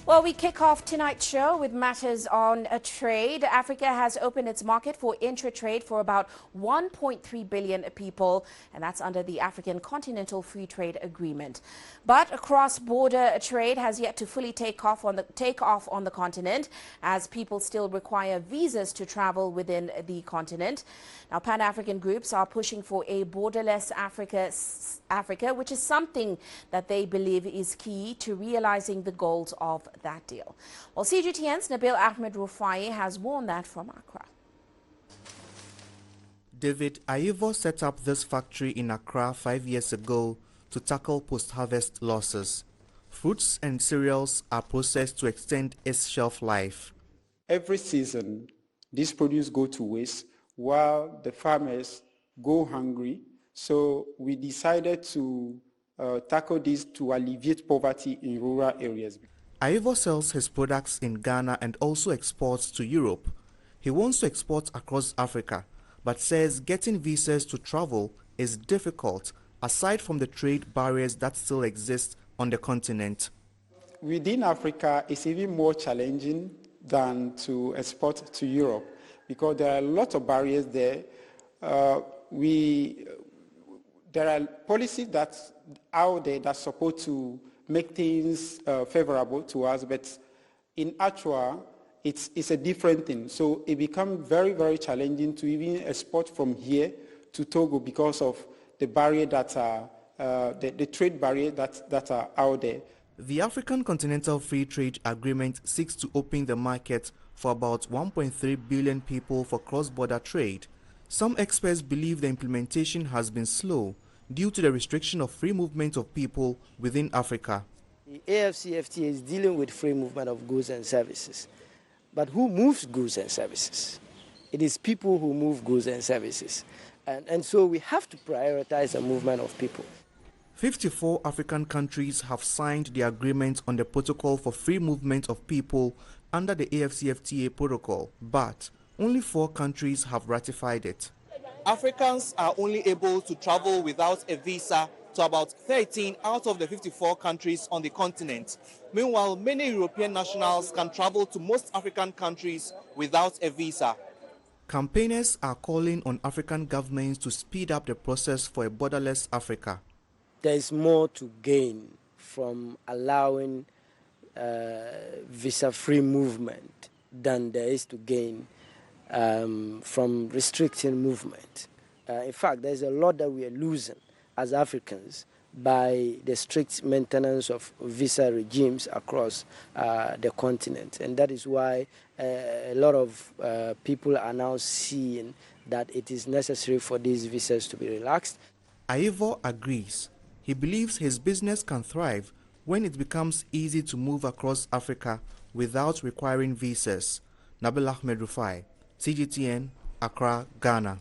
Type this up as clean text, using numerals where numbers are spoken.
Well, we kick off tonight's show with matters on trade. Africa has opened its market for intra-trade for about 1.3 billion people, and that's under the African Continental Free Trade Agreement. But cross-border trade has yet to fully take off on the continent, as people still require visas to travel within the continent. Now, Pan-African groups are pushing for a borderless Africa, which is something that they believe is key to realizing the goals of that deal. Well, CGTN's Nabil Ahmed Rufai has more on that from Accra. David Aivo set up this factory in Accra 5 years ago to tackle post-harvest losses. Fruits and cereals are processed to extend its shelf life. Every season, these produce go to waste while the farmers go hungry. So we decided to tackle this to alleviate poverty in rural areas. Aivo sells his products in Ghana and also exports to Europe. He wants to export across Africa, but says getting visas to travel is difficult, aside from the trade barriers that still exist on the continent. Within Africa, it's even more challenging than to export to Europe because there are a lot of barriers there. There are policies that's out there that's supposed to make things favorable to us, but in actual, it's a different thing. So it becomes very, very challenging to even export from here to Togo because of the barrier that are, the trade barrier that are out there. The African Continental Free Trade Agreement seeks to open the market for about 1.3 billion people for cross-border trade. Some experts believe the implementation has been slow due to the restriction of free movement of people within Africa. The AfCFTA is dealing with free movement of goods and services. But who moves goods and services? It is people who move goods and services. And so we have to prioritize the movement of people. 54 African countries have signed the agreement on the protocol for free movement of people under the AfCFTA protocol, but only 4 countries have ratified it. Africans are only able to travel without a visa to about 13 out of the 54 countries on the continent. Meanwhile, many European nationals can travel to most African countries without a visa. Campaigners are calling on African governments to speed up the process for a borderless Africa. There is more to gain from allowing visa-free movement than there is to gain from restricting movement. In fact, there's a lot that we are losing as Africans by the strict maintenance of visa regimes across the continent. And that is why a lot of people are now seeing that it is necessary for these visas to be relaxed. Aivo agrees. He believes his business can thrive when it becomes easy to move across Africa without requiring visas. Nabil Ahmed Rufai, CGTN, Accra, Ghana.